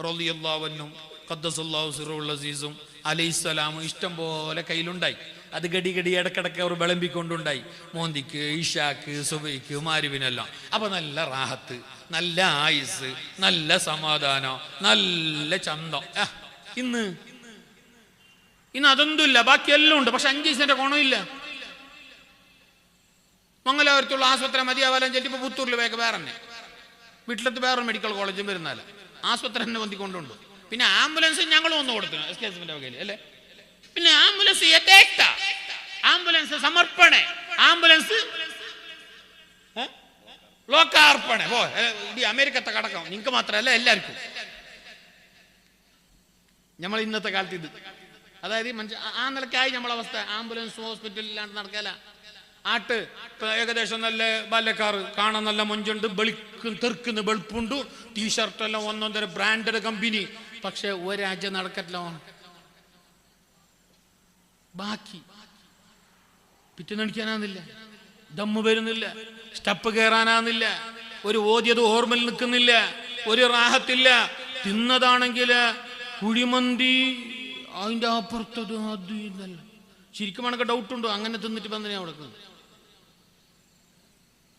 റളിയല്ലാഹു അൻഹും ഖദ്ദസല്ലാഹു സിറഹുൽ അസീസും അലൈഹിസ്സലാമും ഇഷ്ടം പോലെ കയ്യിലുണ്ടായി. അത് ഗടി ഇടക്കിടക്ക് അവർ വിളമ്പിക്കൊണ്ടുണ്ടായി. മോന്തിക്ക്, ഇഷാക്ക്, സുബൈക്ക്, മാരിവിനെല്ലാം. അപ്പൊ നല്ല റാഹത്ത്, നല്ല ആയുസ്, നല്ല സമാധാനം, നല്ല ചന്തം. ഇന്ന് അതൊന്നുമില്ല. ബാക്കിയെല്ലാം ഉണ്ട്. പക്ഷെ 5 പൈസന്റെ ഗുണമില്ല. മംഗലാപുരത്തുള്ള ആശുപത്രി മതിയാവാലും ചെല്ലിപ്പോ പുത്തൂരിൽ വേറെ തന്നെ വീട്ടിലത്ത് വേറെ മെഡിക്കൽ കോളേജും വരുന്നാല ആശുപത്രി തന്നെ വന്നിക്കൊണ്ടുണ്ട്. പിന്നെ ആംബുലൻസ് ഞങ്ങളും ഒന്ന് കൊടുത്തു എസ്കേസിന്റെ വകയിൽ അല്ലേ. പിന്നെ ആംബുലൻസ് ആംബുലൻസ് സമർപ്പണ, ആംബുലൻസ് ലോകാർപ്പണ. ഇടി അമേരിക്കത്തെ കടക്കം നിങ്ങൾക്ക് മാത്രമല്ല എല്ലാവർക്കും. നമ്മൾ ഇന്നത്തെ കാലത്ത് ഇത് അതായത് ആ നിലക്കായി നമ്മളവസ്ഥ. ആംബുലൻസ് ഹോസ്പിറ്റലിലാണ്ട് നടക്കല. ആട്ട് ഏകദേശം നല്ല ബാല്യക്കാറ് കാണാൻ നല്ല മൊഞ്ചുണ്ട്, തെർക്കുന്ന വെളുപ്പുണ്ട്, ടീഷർട്ടെല്ലാം 1-1.5 ബ്രാൻഡഡ് കമ്പനി. പക്ഷെ ഒരാഴ്ച നടക്കത്തില്ല. ബാക്കി പിറ്റെന്നടിക്കാനാന്നില്ല, ദമ്മ് വരുന്നില്ല, സ്റ്റെപ്പ് കയറാനാന്നില്ല, ഒരു ഓതിയത് ഓർമ്മയിൽ നിൽക്കുന്നില്ല, ഒരു റാഹത്തില്ല. തിന്നതാണെങ്കിൽ കുഴിമന്തി, അതിൻ്റെ അപ്പുറത്തത് അത് ഇതല്ല. ശരിക്കും എനിക്ക് ഡൗട്ടുണ്ടോ അങ്ങനെ തിന്നിട്ട് വന്നേ അവിടെ.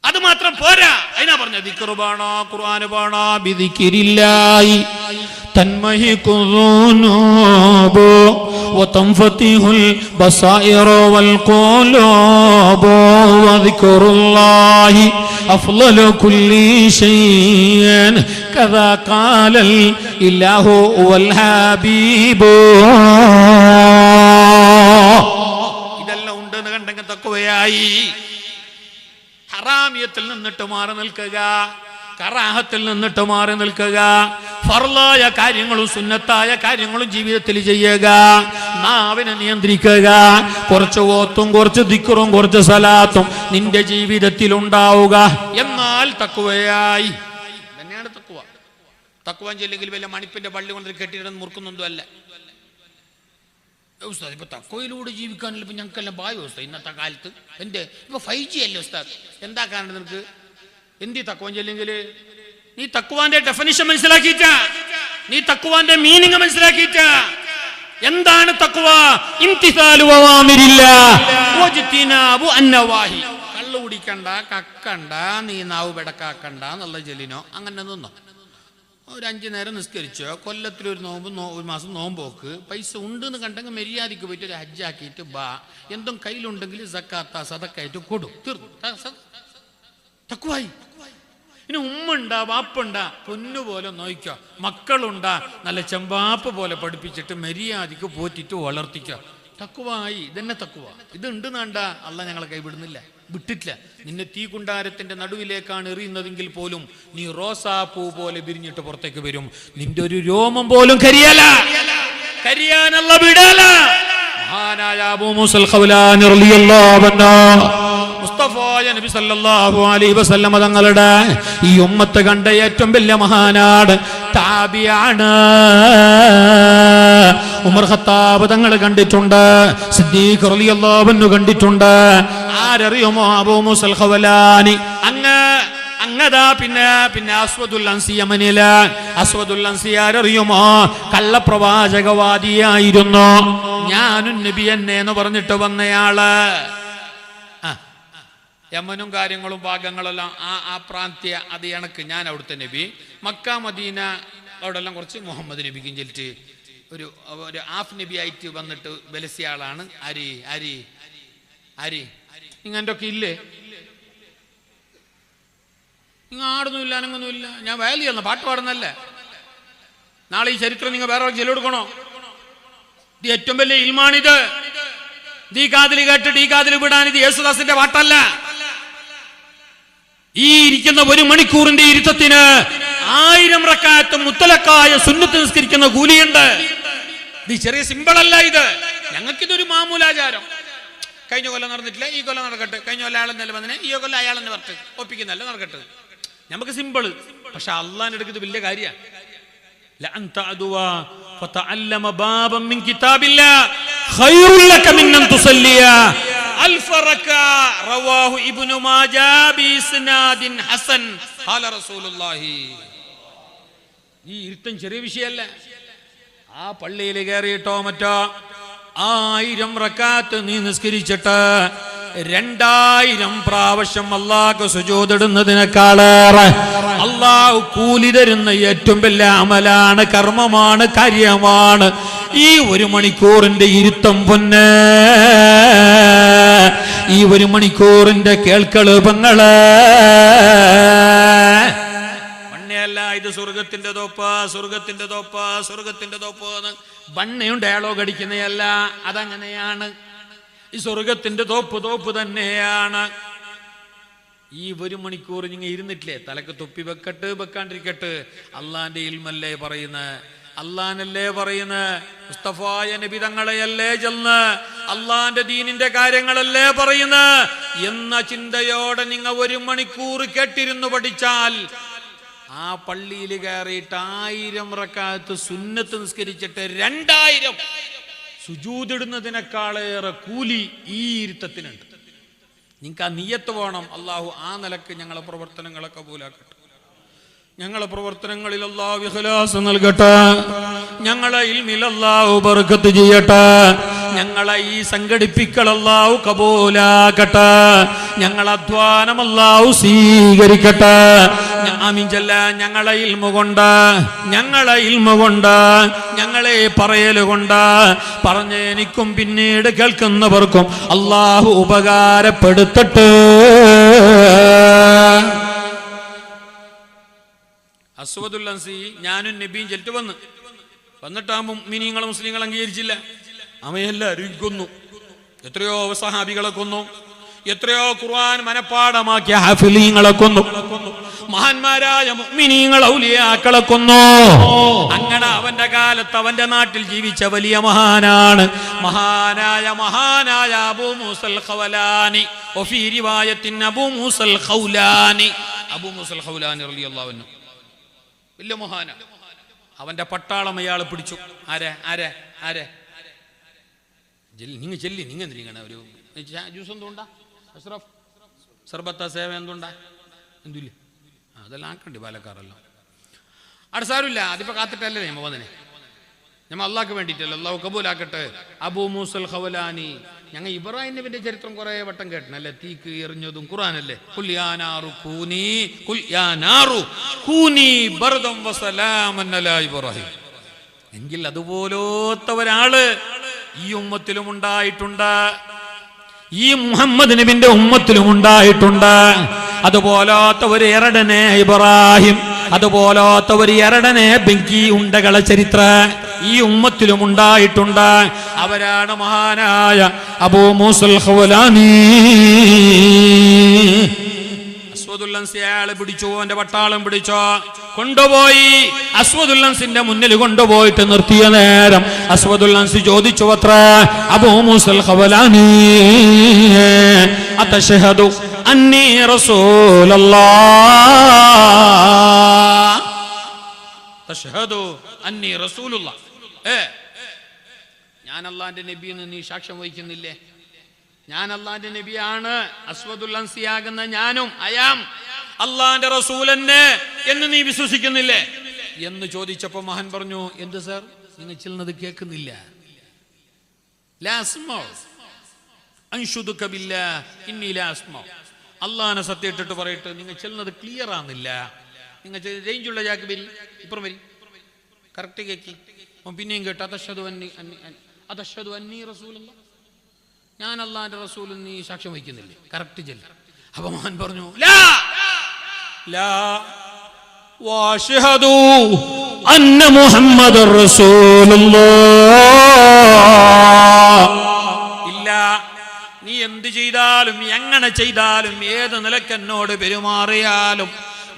അത് മാത്രം പോരാ. അതിനാ പറഞ്ഞ ദിക്റ് ബാണ, ഖുർആൻ ബാണ, ബിദിക്രില്ലാഹി തൻമഹിഖുദുനൂബു വതൻഫതിഹുൽ ബസായിറു വൽ ഖുലൂബു വദിക്റുല്ലാഹി അഫ്ളലു കുല്ലി ഷൈഇൻ കദാ ഖാലൽ ഇലാഹു വൽ ഹബീബു. ഇതെല്ലാം ഉണ്ടെന്ന് കണ്ടെങ്കിൽ തഖ്വയായി. ഹറാമിയത്തിൽ നിന്നിട്ട് മാറി നിൽക്കുക, കറാഹത്തിൽ നിന്നിട്ട് മാറി നിൽക്കുക, ഫർളായ കാര്യങ്ങളും സുന്നത്തായ കാര്യങ്ങളും ജീവിതത്തിൽ ചെയ്യുക, നാവിനെ നിയന്ത്രിക്കുക. കുറച്ച് ഓത്തും കുറച്ച് ദിക്റും കുറച്ച് സലാത്തും നിന്റെ ജീവിതത്തിൽ ഉണ്ടാവുക. എന്നാൽ തഖ്വയായി തന്നെയാണ് തഖ്വ. തഖ്വ ചെല്ലെങ്കിൽ വല്ല മണിപ്പിന്റെ പള്ളി കൊണ്ട് കെട്ടിയിടന്ന് മുറുക്കുന്നൊന്നും അല്ല. ഉസ്താദ് ഇപ്പൊ തഖ്വയിലൂടെ ജീവിക്കാനല്ല ഇപ്പൊ ഞങ്ങൾക്കെല്ലാം ബായ് ഉസ്താദ് ഇന്നത്തെ കാലത്ത്. എന്റെ ഇപ്പൊ 5G അല്ലേ ഉസ്താദ്? എന്താ കാരണം നിനക്ക്? എന്തി തഖ്വ ചെല്ലെങ്കിൽ നീ തഖ്വാന്റെ ഡെഫിനിഷൻ മനസ്സിലാക്കിയിട്ട, നീ തഖ്വാന്റെ മീനിങ് മനസ്സിലാക്കിയിട്ട. എന്താണ് തഖ്വ? ഇംതിസാലു അവ്വാമിരില്ലാഹ് വജ്തിനാബു അന്നവാഹി. കള്ളു കുടിക്കണ്ട, കക്കണ്ട, നീ നാവ് പെടക്കാക്കണ്ട എന്നുള്ള ചെല്ലിനോ അങ്ങനെ നിന്നോ. ഒരു 5 നേരം നിസ്കരിച്ചോ, കൊല്ലത്തിലൊരു നോമ്പ്, ഒരു മാസം നോമ്പോക്ക്, പൈസ ഉണ്ടെന്ന് കണ്ടെങ്കിൽ മര്യാദയ്ക്ക് പോയിട്ട് ഒരു ഹജ്ജാക്കിയിട്ട് ബാ. എന്തും കയ്യിലുണ്ടെങ്കിൽ സക്കാത്ത സദക്കായിട്ട് കൊടു. തഖ്വായി. ഇനി ഉമ്മുണ്ടാ, വാപ്പുണ്ടാ, പൊന്നുപോലെ നോയിക്കോ. മക്കളുണ്ടാ, നല്ല ചെമ്പാപ്പ് പോലെ പഠിപ്പിച്ചിട്ട് മര്യാദയ്ക്ക് പോറ്റിട്ട് വളർത്തിക്കോ. തഖ്വായി. ഇതന്നെ തഖ്വ. ഇത് ഉണ്ട് നാണ്ട അള്ളാഹ് ഞങ്ങളെ കൈവിടുന്നില്ല, വിട്ടിട്ടില്ല. നിന്നെ തീ കുണ്ടാരത്തിന്റെ നടുവിലേക്കാണ് എറിയുന്നതെങ്കിൽ പോലും നീ റോസാപ്പൂ പോലെ വിരിഞ്ഞിട്ട് പുറത്തേക്ക് വരും. നിന്റെ ഒരു രോമം പോലും കരിയാനുള്ള വിടല. മഹാനായ അബൂ മൂസൽ ഖൗലാനി റളിയല്ലാഹു അൻഹു മുസ്തഫായ നബി സല്ലല്ലാഹു അലൈഹി വസല്ലം തങ്ങളുടെ ഈ ഉമ്മത്ത് കണ്ട ഏറ്റവും വലിയ മഹാനാണ്, താബിയാണ്. ഉമർ ഖത്താബ് തങ്ങൾ കണ്ടിട്ടുണ്ട്, സിദ്ദീഖ് റളിയല്ലാഹു അൻഹു കണ്ടിട്ടുണ്ട്. ആരറിയുമോ? അബൂ മൂസൽ ഖൗലാനി അങ്ങ് അങ്ങതാ പിന്നെ അസ്വദുൽ അൻസി യമനില. അസ്വദുൽ അൻസി ആരറിയുമോ? കള്ളപ്രവാചകവാദിയായിരുന്നു. ഞാനും നബി എന്നെ എന്ന് പറഞ്ഞിട്ട് വന്നയാള്. യമനും കാര്യങ്ങളും ഭാഗങ്ങളെല്ലാം ആ പ്രാന്ത്യ അത് എനക്ക്. ഞാൻ അവിടുത്തെ നബി. മക്ക മദീന അവിടെല്ലാം കുറച്ച് മുഹമ്മദ് നബിക്കും ചെല്ലിട്ട് ഒരു ഹാഫ് നബി ആയിട്ട് വന്നിട്ട് ബലസിയ ആളാണ്. അരി ഇങ്ങൻ്റെ ഒക്കെ ഇല്ലേ? നിങ്ങൾ ആടൊന്നുമില്ല, അനങ്ങൊന്നുമില്ല. ഞാൻ വയലിയല്ല, പാട്ട് പാടുന്നല്ലേ. നാളെ ഈ ചരിത്രം നിങ്ങൾ വേറെ ചെല്ലെടുക്കണോ? ഇത് ഏറ്റവും വലിയ ഇൽമാണിത്. ഈ കാതിൽ കേട്ടിട്ട് ഈ കാതിൽ വിടാൻ ഇത് യേശുദാസിന്റെ പാട്ടല്ല. ഈ ഇരിക്കുന്ന 1 മണിക്കൂറിന്റെ ഇരുത്തത്തിന് 1000 റക്അത്ത് മുത്തലക്കായ സുന്നത്ത് നിസ്കരിക്കുന്ന കൂലിയുണ്ട്. ഇത് ചെറിയ സിമ്പിളല്ല. ഇത് ഞങ്ങൾക്കിതൊരു മാമൂലാചാരം. കഴിഞ്ഞ കൊല്ലം നടന്നിട്ടില്ല, ഈ കൊല്ലം നടക്കട്ടെ. കഴിഞ്ഞ കൊല്ലം അയാളെന്നല്ല വന്നേ, ഈ കൊല്ലം അയാളെന്ന് പറഞ്ഞിട്ട് ഒപ്പിക്കുന്നല്ല നടക്കട്ടെ. നമുക്ക് സിമ്പിള്. പക്ഷെ അള്ളാന്റെ അടുത്ത് ഇത് വലിയ കാര്യമാണ്. ഈ ഇരുത്തം ചെറിയ വിഷയമല്ല. ആ പള്ളിയിൽ കയറിയിട്ടോ മറ്റോ 1000 റക്അത്ത് നീ നിസ്കരിച്ചിട്ട് 2000 പ്രാവശ്യം അല്ലാഹു സുജൂദ് ഇടുന്നതിനേക്കാളേറെ അല്ലാഹു കൂലി തരുന്ന ഏറ്റവും വലിയ അമലാണ്, കർമ്മമാണ്, കാര്യമാണ് ഈ 1 മണിക്കൂറിന്റെ ഇരുത്തം. പൊന്നെ, ഈ 1 മണിക്കൂറിന്റെ കേൾക്കള് ബണ്ണയല്ല. ഇത് സ്വർഗത്തിന്റെ തോപ്പ് ബണ്ണയും ഡയലോഗ് അടിക്കുന്നതല്ല. അതങ്ങനെയാണ്. ഈ സ്വർഗത്തിന്റെ തോപ്പ് തന്നെയാണ്. ഈ 1 മണിക്കൂർ നിങ്ങൾ ഇരുന്നിട്ടില്ലേ? തലക്ക് തൊപ്പി വെക്കാണ്ടിരിക്കട്ടെ. അള്ളാന്റെ ഇൽമല്ലേ പറയുന്നത്, അള്ളാനല്ലേ പറയുന്നത്, മുസ്തഫായ നബി തങ്ങളെയല്ലേ ചെന്ന് അള്ളാന്റെ ദീനിന്റെ കാര്യങ്ങളല്ലേ പറയുന്നത് എന്ന ചിന്തയോടെ നിങ്ങൾ 1 മണിക്കൂർ കേട്ടിരുന്നു പഠിച്ചാൽ ആ പള്ളിയിൽ കയറിയിട്ട് 1000 റക്അത്ത് സുന്നത്ത് നിസ്കരിച്ചിട്ട് 2000 സുജൂദിടുന്നതിനേക്കാളേറെ കൂലി ഈ ഇരുത്തത്തിനുണ്ട്. നിങ്ങൾക്ക് ആ നിയ്യത്ത് വേണം. അള്ളാഹു ആ നിലക്ക് ഞങ്ങളെ പ്രവർത്തനങ്ങളെ കബൂലാക്കട്ടെ. ഞങ്ങളെ പ്രവർത്തനങ്ങളിൽ അല്ലാഹു ഇഖ്ലാസ് നൽകട്ടെ. ഞങ്ങളെ ഇൽമിൽ അല്ലാഹു ബർക്കത്ത് ചെയ്യട്ടെ. ഞങ്ങളെ ഈ സംഘടിപ്പിക്കൽ അല്ലാഹു കബൂലാക്കട്ടെ. ഞങ്ങളെ അധ്വാനം അല്ലാഹു സ്വീകരിക്കട്ടെ. ആമീൻ ചൊല്ല. ഞങ്ങളെ ഇൽമ കൊണ്ട് ഞങ്ങളെ പറയലുകൊണ്ട് പറഞ്ഞ എനിക്കും പിന്നീട് കേൾക്കുന്നവർക്കും അല്ലാഹു ഉപകാരപ്പെടുത്തട്ടെ. അസ്വദുൽ അൻസി ഞാനും നബിയും ചെല്ലിട്ട് വന്നിട്ട് ആ മുഅ്മിനീങ്ങൾ മുസ്ലിങ്ങൾ അംഗീകരിച്ചില്ല. അവയെല്ലാവരും കൊന്നു. എത്രയോ സഹാബികളെ കൊന്നു. എത്രയോ ഖുർആൻ മനപ്പാഠമാക്കിയ ഹാഫിളീങ്ങളെ കൊന്നു. മഹാന്മാരായ മുഅ്മിനീങ്ങൾ ഔലിയാക്കളെ കൊന്നു. അങ്ങനെ അവന്റെ കാലത്ത് അവന്റെ നാട്ടിൽ ജീവിച്ച വലിയ മഹാനായ അബൂ മൂസൽ ഖവലാനി. വഫീ റിവായത്തിൻ അബൂ മൂസൽ ഖൗലാനി റളിയല്ലാഹു അൻഹു വലിയ മഹാന. അവന്റെ പട്ടാളം അയാൾ പിടിച്ചു. ആരെ നിങ്ങൾ ചെല്ലി നിങ്ങൾ എന്തിരിക്കണ ഒരു ജ്യൂസ് എന്തുണ്ടാ അഷ്റഫ് സർബത്ത സേവ എന്തുണ്ടാ എന്തില്ല അതെല്ലാം ആക്കണ്ടി പാലക്കാരെല്ലാം അടസാരില്ല. അതിപ്പോ കാത്തിട്ടല്ലേ ഞമ്മ വന്നനെ. ഞമ്മ അള്ളാഹ്ക്ക് വേണ്ടിയിട്ടല്ലോ. അള്ളാഹു കബൂലാക്കട്ടെ. അബൂ മൂസൽ ഖവലാനി. ഞങ്ങൾ ഇബ്രാഹിം നബിന്റെ ചരിത്രം കുറെ വട്ടം കേട്ടനല്ലേ. തീക്ക് എറിഞ്ഞതും ഖുർആനല്ലേ. ഖുൽ യാ നാറു കൂനി ബർദം വസലാമൻ അലാ ഇബ്രാഹിം. എങ്കിൽ അതുപോലത്തെ ഒരാള് ഈ ഉമ്മത്തിലും ഉണ്ടായിട്ടുണ്ട്. ഈ മുഹമ്മദ് നബിന്റെ ഉമ്മത്തിലും ഉണ്ടായിട്ടുണ്ട്. അതുപോലത്തെ ഒരു എറടനെ ഇബ്രാഹിം, അതുപോലത്തെ ഒരു എറടനെ ബെങ്കി ഉണ്ടകളെ ചരിത്ര ഈ ഉമ്മത്തിലും ഉണ്ടായിട്ടുണ്ട്. അവരാണ് മഹാനായ അബൂ മൂസൽ ഖവലാനി. അസ്വദുൽ അൻസി അയാളെ പിടിച്ചു. അവന്റെ പട്ടാളം പിടിച്ചോ കൊണ്ടുപോയി. അസ്വദുൽ അൻസിന്റെ മുന്നിൽ കൊണ്ടുപോയിട്ട് നിർത്തിയ നേരം അസ്വദുൽ അൻസി ചോദിച്ചു അത്ര അബൂ മൂസൽ ഖവലാനി അതശഹദു അന്നി റസൂലുള്ളാഹ്. തശഹദു അന്നി റസൂലുള്ളാഹ്. ഞാൻ അല്ലാഹുവിന്റെ നബി എന്ന് നീ സാക്ഷ്യം വഹിക്കുന്നില്ലേ? ഞാൻ അല്ലാഹുവിന്റെ നബിയാണ്. അസ്വദുൽ അൻസി ആകുന്ന ഞാനും അള്ളാന്റെ റസൂലെന്നെ എന്ന് നീ വിശ്വസിക്കുന്നില്ലേ എന്ന് ചോദിച്ചപ്പോ മഹാൻ പറഞ്ഞു, എന്ത് സാർ നിങ്ങൾ ചെല്ലുന്നത് കേൾക്കുന്നില്ല? അള്ളാനെ സത്യമായിട്ടിട്ട് പറയട്ടെ, നിങ്ങൾ ചെല്ലുന്നത് ക്ലിയർ ആകുന്നില്ല. നിങ്ങൾ റേഞ്ചുള്ള ജാക്ക് വരി, ഇപ്പുറം വരി, കറക്റ്റ് കേക്കി. പിന്നെയും കേട്ട് അതശ്ഹദു അന്നീ റസൂലുള്ളാഹ്, ഞാൻ അള്ളാന്റെ റസൂൽ നീ സാക്ഷ്യം വഹിക്കുന്നില്ലേ? കറക്റ്റ് ചെല്ല. അപ്പൊ മഹാൻ പറഞ്ഞു, ലാ ലാ വഅശ്ഹദു അന്ന മുഹമ്മദർ റസൂലുള്ളാഹ്. ഇല്ല, നീ എന്ത് ചെയ്താലും എങ്ങനെ ചെയ്താലും ഏത് നിലക്ക് എന്നോട് പെരുമാറിയാലും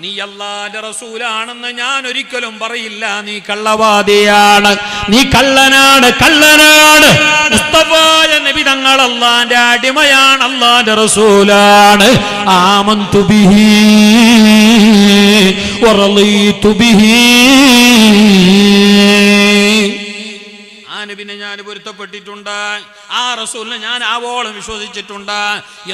നീ അല്ലാഹുവിന്റെ റസൂലാണെന്ന് ഞാൻ ഒരിക്കലും പറയില്ല. നീ കള്ളവാദിയാണ്, നീ കള്ളനാണ്, കള്ളനാണ്. മുസ്തഫായ നബി തങ്ങൾ അല്ലാഹുവിന്റെ അടിമയാണ്, അല്ലാഹുവിന്റെ റസൂലാണ്. ആമന്തു ബിഹി വറളീതു ബിഹി. നബിനെ ഞാൻ പൊരുത്തപ്പെട്ടിട്ടുണ്ട്, ആ റസൂലിനെ ഞാൻ ആവോളം വിശ്വസിച്ചിട്ടുണ്ട്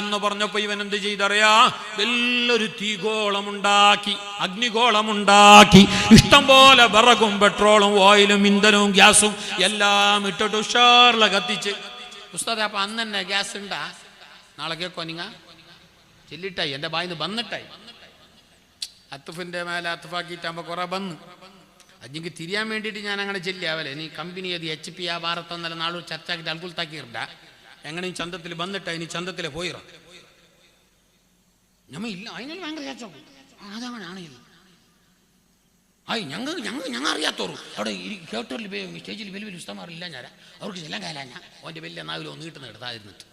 എന്ന് പറഞ്ഞപ്പോ ഇവൻ എന്ത് ചെയ്തറിയാ? വലിയൊരു തീഗോളമുണ്ടാക്കി, അഗ്നിഗോളമുണ്ടാക്കി, ഇഷ്ടം പോലെ വിറകും പെട്രോളും ഓയിലും ഇന്ധനവും ഗ്യാസും എല്ലാം ഇട്ടിട്ട് ഉഷാറില കത്തിച്ച്. ഉസ്താദേ, അപ്പൊ അന്ന് തന്നെ ഗ്യാസ് ഉണ്ടാ? നാളെ കേക്കോ നിങ്ങ ചെല്ലിട്ടായി, എന്റെ ബായിന്ന് വന്നിട്ടായി. അത്തുഫിന്റെ മേലെ അത്തുഫാക്കിയിട്ടാകുമ്പോ കുറെ വന്ന് അതെനിക്ക് തിരിയാൻ വേണ്ടിയിട്ട് ഞാൻ അങ്ങനെ ചെല്ലിയാവല്ലേ. നീ കമ്പനി അത് HP ആ ഭാരത്തന്നല്ല നാളെ ചർച്ചാക്കിട്ട് അൽക്കുൽത്താക്കിയിട്ട എങ്ങനെയും ചന്തത്തിൽ വന്നിട്ടാ, ഇനി ചന്തത്തിലെ പോയിറ ഞമ്മ ഇല്ല. അതിനുള്ള ഭയങ്കര ചർച്ച അതങ്ങനെ ആണില്ല. ഞങ്ങൾ അറിയാത്തോറു അവിടെ കേട്ടോറിൽ സ്റ്റേജിൽ വലിയ വലിയ ഉസ്താമാറില്ല ഞാൻ അവർക്ക് ചെല്ലാൻ കാലാഞ്ഞ അവൻ്റെ വലിയ നാവിലോ നീട്ടുന്ന എടുത്തായിരുന്നിട്ട്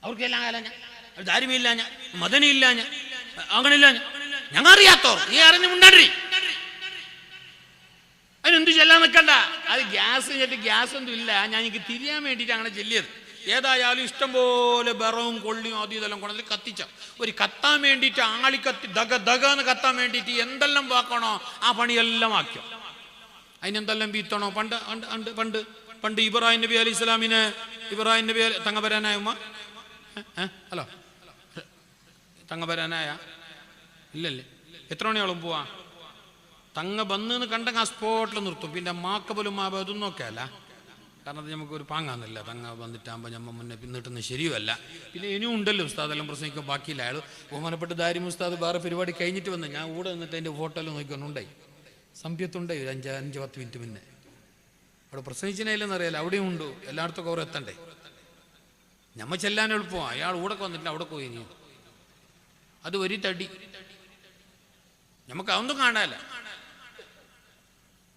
അവർക്ക് എല്ലാം കാലാഞ്ഞ ദാരിമില്ല ഞാൻ മദനിയില്ല ഞാൻ അങ്ങനെയില്ല ഞങ്ങൾ അറിയാത്തോ. നീ അറിഞ്ഞു മുണ്ടാണ്ടി അതിനെന്ത് ചെല്ലാൻ നിൽക്കണ്ട. അത് ഗ്യാസ് ഗ്യാസ് ഒന്നും ഇല്ല, ഞാൻ എനിക്ക് തിരിയാൻ വേണ്ടിയിട്ട് അങ്ങനെ ചെല്ലിയത്. ഏതായാലും ഇഷ്ടംപോലെ ബറവും കൊള്ളിയും ആദ്യം ഇതെല്ലാം കൊണ്ടതിൽ കത്തിച്ച ഒരു കത്താൻ വേണ്ടിയിട്ട് ആളിക്കത്തി ദഗ ദഗ എന്ന് കത്താൻ വേണ്ടിയിട്ട് എന്തെല്ലാം വാക്കണോ ആ പണിയെല്ലാം ആക്കിയോ. അതിനെന്തെല്ലാം ബീത്തണോ? പണ്ട് ഇബ്രാഹിം നബി അലൈഹി സ്വലാമിന് ഇബ്രാഹിം നബി തങ്ങപരാനായ ഉമ്മ ഹലോ തങ്ങപരാനായ ഇല്ലല്ലേ, എത്ര മണിയോളം പോവാ? തങ്ങ വന്ന് കണ്ടെങ്കിൽ ആ സ്പോട്ടിൽ നിർത്തും. പിന്നെ മാക്കബലും അതൊന്നും ഒക്കെ അല്ല, കാരണം അത് നമുക്കൊരു പാങ്ങാന്നില്ല. തങ്ങ വന്നിട്ടാകുമ്പോൾ നമ്മൾ മുന്നേ പിന്നിട്ടൊന്നും ശരിയുമല്ല. പിന്നെ ഇനിയും ഉണ്ടല്ലോ ഉസ്താദെല്ലാം പ്രസംഗിക്കാൻ ബാക്കിയില്ല. അയാൾ ബഹുമാനപ്പെട്ട ദാരിമി ഉസ്താദ് വേറെ പരിപാടി കഴിഞ്ഞിട്ട് വന്ന് ഞാൻ കൂടെ നിന്നിട്ട് അതിൻ്റെ ഫോട്ടോയെല്ലാം നോക്കിക്കൊണ്ടുണ്ടായി. സംഭ്യത്തുണ്ടായി ഒരു 5-10 മിനിറ്റ് മുന്നേ. അവിടെ പ്രസംഗിച്ചതിനെല്ലാം അറിയാലോ, അവിടെയും ഉണ്ട്. എല്ലായിടത്തും അവർ എത്തണ്ടേ, ഞമ്മ ചെല്ലാൻ എളുപ്പമാണ്. അയാൾ കൂടെ വന്നിട്ട് അവിടെ പോയി ഇനിയും അത് ഒരു തടി നമുക്ക് അതൊന്നും കാണാല്ല.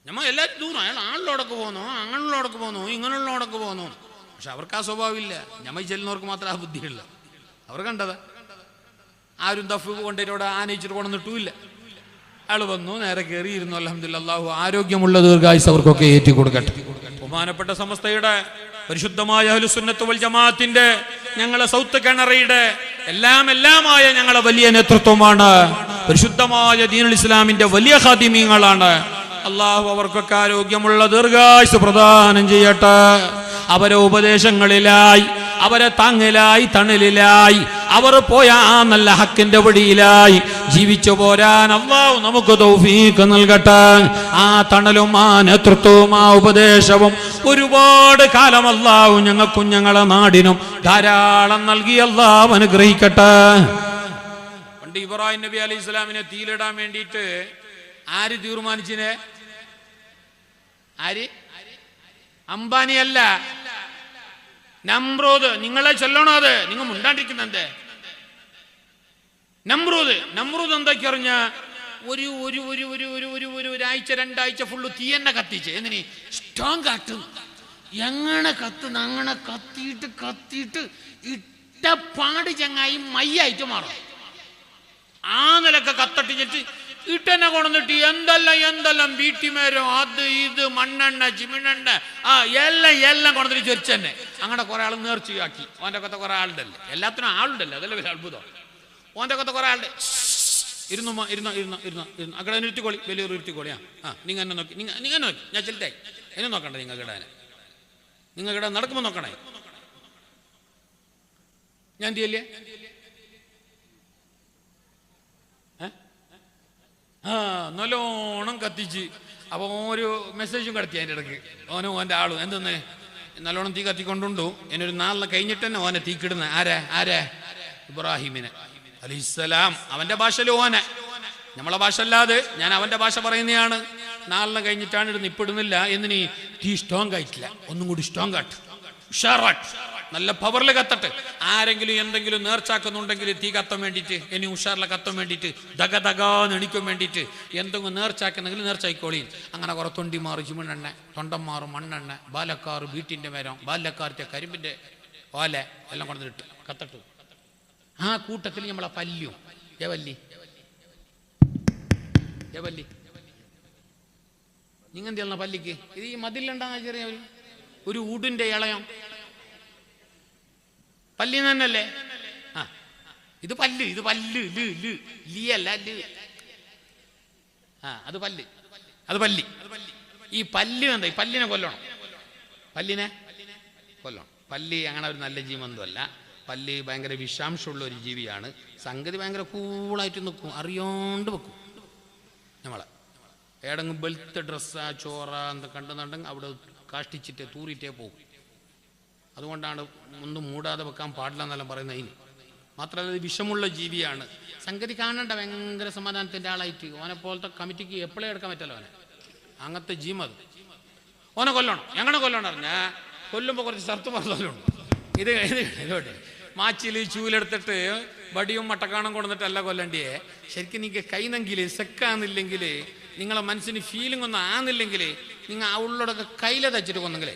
നമ്മ എല്ലാവരും ദൂരം അയാൾ ആളിലോടൊക്കെ പോന്നു, അങ്ങനെയുള്ളോടൊക്കെ പോന്നു, ഇങ്ങനെയുള്ളോടൊക്കെ പോന്നു. പക്ഷെ അവർക്ക് ആ സ്വഭാവമില്ല. ഞമ്മ ചെല്ലുന്നവർക്ക് മാത്രമേ ആ ബുദ്ധിയുള്ളൂ. അവർ കണ്ടതാ ആരും ദഫ് കൊണ്ടിട്ടോടെ ആനയിച്ചിട്ട് കൊണ്ടിട്ടുമില്ല. അയാൾ വന്നു, നേരെ കയറിയിരുന്നു. അൽഹംദുലില്ലാഹ്, അല്ലാഹു ആരോഗ്യമുള്ള ദീർഘായുസ് അവർക്കൊക്കെ ഏറ്റി കൊടുക്കട്ടെ. ബഹുമാനപ്പെട്ട സമസ്തയുടെ പരിശുദ്ധമായ അഹ്ലുസുന്നത്ത് വൽ ജമാഅത്തിന്റെ ഞങ്ങളെ സൗത്ത് കിണറയുടെ എല്ലാമായ ഞങ്ങളെ വലിയ നേതൃത്വമാണ്. പരിശുദ്ധമായ ദീനുൽ ഇസ്ലാമിന്റെ വലിയ ഖാദിമീങ്ങളാണ്. അള്ളാഹു അവർക്കൊക്കെ ആരോഗ്യമുള്ള ദീർഘായുസ് പ്രദാനം ചെയ്യട്ടെ. അവരെ ഉപദേശങ്ങളിലായി, അവരെ താങ്ങലായി, തണലിലായി, അവർ പോയ ആ നല്ല ഹക്കിന്റെ വഴിയിലായി ജീവിച്ചു പോരാൻ അല്ലാഹു നമുക്ക് തൗഫീഖ് നൽകട്ടെ. ആ തണലും ആ നേതൃത്വവും ആ ഉപദേശവും ഒരുപാട് കാലം അല്ലാഹു ഞങ്ങൾക്കും ഞങ്ങളെ നാടിനും ധാരാളം നൽകി അല്ലാഹു അനുഗ്രഹിക്കട്ടെ. പണ്ട് ഇബ്രാഹിം നബി അലൈഹി സ്വലാമിനെ തീയിലിടാൻ വേണ്ടിയിട്ട് ആര് തീരുമാനിച്ചിനെ? ആര്? അംബാനിയല്ല, നമ്രൂദ്. നിങ്ങളെ ചൊല്ലണോ? അത് നിങ്ങൾ മുണ്ടാണ്ടിരിക്കുന്നെന്തേ? നമ്രൂദ് എന്തൊക്കെ അറിഞ്ഞ ഒരാഴ്ച 2 ആഴ്ച ഫുള്ള് തീ തന്നെ കത്തിച്ച് എന്തിന് ഇഷ്ടം കാട്ടും. എങ്ങനെ കത്തുന്ന അങ്ങനെ കത്തിയിട്ട് ഇട്ട പാട് ചങ്ങായി മയ്യായിട്ട് മാറും. ആ നിലക്ക് കത്തട്ടിച്ചിട്ട് ഇട്ടെന്നെ കൊണ്ടുവന്നിട്ട് എന്തെല്ലാം വീട്ടിമേരോ അത് ഇത് മണ്ണെണ്ണ ചിമിണെണ്ണ എല്ലാം കൊണ്ടുവന്നിട്ട് ചൊരിച്ചെന്നെ. അങ്ങനെ കുറെ ആൾ നേർച്ചയാക്കി. ഓൻ്റെ കൊത്ത കുറെ ആളുണ്ടല്ലേ, എല്ലാത്തിനും ആളുണ്ടല്ലോ, അതല്ലേ വലിയ അത്ഭുതം. ഓൻ്റെ കൊത്ത കുറെ ആളുടെ ഇരുന്നു അക്കടെ ഇരുത്തിക്കോളി, വലിയൊരു ഇരുത്തിക്കോളിയാ. നിങ്ങൾ എന്നെ നോക്കി, നിങ്ങൾ നോക്കി, ഞാൻ ചെലുത്തായി എന്നെ നോക്കണ്ട. നിങ്ങൾക്കിടെ നടക്കുമ്പോൾ നോക്കണേ. ഞാൻ ചെയ്യല്ലേ? നല്ലോണം കത്തിച്ച്. അപ്പോൾ ഒരു മെസ്സേജും കിടത്തി അതിൻ്റെ ഇടയ്ക്ക്. ഓൻ്റെ ആളും എന്തെന്ന് നല്ലോണം തീ കത്തിക്കൊണ്ടുണ്ടു. എന്നൊരു 4 കഴിഞ്ഞിട്ട് തന്നെ ഓനെ തീക്കിടുന്ന ആരെ ഇബ്രാഹിമിനെ അലൈഹിസ്സലാം. അവൻ്റെ ഭാഷയിൽ ഓനെ, നമ്മളെ ഭാഷ അല്ലാതെ ഞാൻ അവൻ്റെ ഭാഷ പറയുന്നതാണ്. 4 കഴിഞ്ഞിട്ടാണ് ഇടുന്നത്, ഇപ്പിടുന്നില്ല. എന്നിനി തീ സ്ട്രോങ് ആയിട്ടില്ല, ഒന്നും കൂടി സ്ട്രോങ് ആട്ട്, ഉഷാറാട്ട്, നല്ല പവറിൽ കത്തട്ടെ. ആരെങ്കിലും എന്തെങ്കിലും നേർച്ചാക്കുന്നുണ്ടെങ്കിൽ തീ കത്താൻ വേണ്ടിയിട്ട്, ഇനി ഉഷാറിലെ കത്താൻ വേണ്ടിയിട്ട്, ദഗദഗാന്ന് എണിക്കാൻ വേണ്ടിയിട്ട് എന്തെങ്കിലും നേർച്ചാക്കുന്നെങ്കിൽ നേർച്ചായിക്കോളീൻ. അങ്ങനെ കുറെ തൊണ്ടിമാറ് ചിമണെണ്ണ, തൊണ്ടന്മാറ് മണ്ണെണ്ണ, ബാലക്കാർ വീട്ടിൻ്റെ മരം, ബാലക്കാരത്തെ കരിമ്പിൻ്റെ ഓല എല്ലാം കൊണ്ടിട്ട് കത്തട്ടു. ആ കൂട്ടത്തിൽ നമ്മളെ പല്ലും യവല്ലി നിങ്ങെന്തെല്ലാം പല്ലിക്ക് ഇത് ഈ മതിലുണ്ടാകുന്ന ചെറിയ ഒരു ഊടിൻ്റെ ഇളയം പല്ലി തന്നെയല്ലേ? ഇത് പല്ല് ലിയല്ല അത് പല്ലി. ഈ പല്ല് എന്താ? ഈ പല്ലിനെ കൊല്ലണം. പല്ലി അങ്ങനെ ഒരു നല്ല ജീവനൊന്നുമല്ല. പല്ലി ഭയങ്കര വിഷാംശമുള്ള ഒരു ജീവിയാണ്. സംഗതി ഭയങ്കര കൂളായിട്ട് നിൽക്കും, അറിയാണ്ട് വെക്കും. നമ്മളെ ഏടെങ്കിലും വെളുത്ത ഡ്രസ്സാ ചോറ എന്താ കണ്ടെന്നുണ്ടെങ്കിൽ അവിടെ കാഷ്ടിച്ചിട്ട് തൂറിയിട്ടേ പോകും. അതുകൊണ്ടാണ് ഒന്നും മൂടാതെ വെക്കാൻ പാടില്ല എന്നെല്ലാം പറയുന്നത്. അതിന് മാത്രമല്ല ഇത് വിഷമുള്ള ജീവിയാണ്. സംഗതി കാണണ്ട ഭയങ്കര സമാധാനത്തിൻ്റെ ആളായിട്ട്. ഓനെ പോലത്തെ കമ്മിറ്റിക്ക് എപ്പോഴേ എടുക്കാൻ പറ്റല്ലോ ഓനെ. അങ്ങനത്തെ ജീമത് ഓനെ കൊല്ലണം. എങ്ങനെ കൊല്ലണം അറിഞ്ഞാൽ കൊല്ലുമ്പോൾ കുറച്ച് സർത്ത് പറഞ്ഞുണ്ട്. ഇതോട്ടെ മാച്ചിൽ ചൂലെടുത്തിട്ട് വടിയും മട്ടക്കാണം കൊണ്ടുവന്നിട്ടല്ല കൊല്ലണ്ടിയെ. ശരിക്കും നിങ്ങൾക്ക് കൈന്നെങ്കിൽ സെക്കാന്നില്ലെങ്കിൽ, നിങ്ങളെ മനസ്സിന് ഫീലിംഗ് ഒന്നും ആന്നില്ലെങ്കിൽ, നിങ്ങൾ അവളോടൊക്കെ കയ്യിലെ തച്ചിട്ട് കൊന്നെങ്കിലേ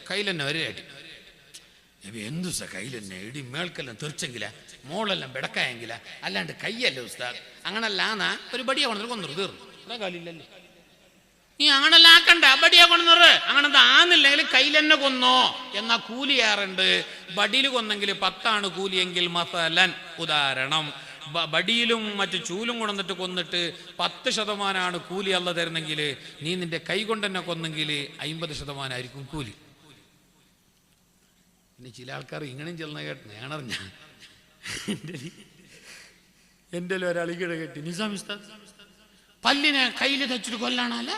കയ്യിലെന്നെ ഒരേടി എന്തു സ കയ്യിലെന്നെ ഇടി മേൾക്കെല്ലാം തെറിച്ചെങ്കില, മോളെല്ലാം ബെടക്കായെങ്കില, അല്ലാണ്ട് കയ്യല്ലേ ഉസ്താദ്. അങ്ങനല്ലാന്നാ ഒരു ബടിയെ കൊണ്ടു കൊന്നു തീർന്നു. അതാ കാലില്ലല്ലേ? നീ അങ്ങനെല്ലാം ആക്കണ്ട, ബടിയെ കൊണ്ടുവന്നത് അങ്ങനെന്താ ആന്നില്ലെങ്കിൽ കയ്യിലെന്നെ കൊന്നോ എന്നാ കൂലിയാറുണ്ട്. ബടിയിൽ കൊന്നെങ്കിൽ 10 കൂലിയെങ്കിൽ മസലൻ ഉദാഹരണം ബടിയിലും മറ്റു ചൂലും കൊണ്ടിട്ട് കൊന്നിട്ട് 10% കൂലി അല്ല തരുന്നെങ്കിൽ, നീ നിന്റെ കൈ കൊണ്ട് തന്നെ കൊന്നെങ്കിൽ 50% കൂലി. പിന്നെ ചില ആൾക്കാർ ഇങ്ങനെയും ചെന്ന കേട്ട് ഞാനറിഞ്ഞ എൻ്റെ ഒരാൾ ഈയിടെ കേട്ടി നിസാം ഉസ്താദ് പല്ലിനെ കയ്യിൽ തച്ചിട്ട് കൊല്ലാണല്ലേ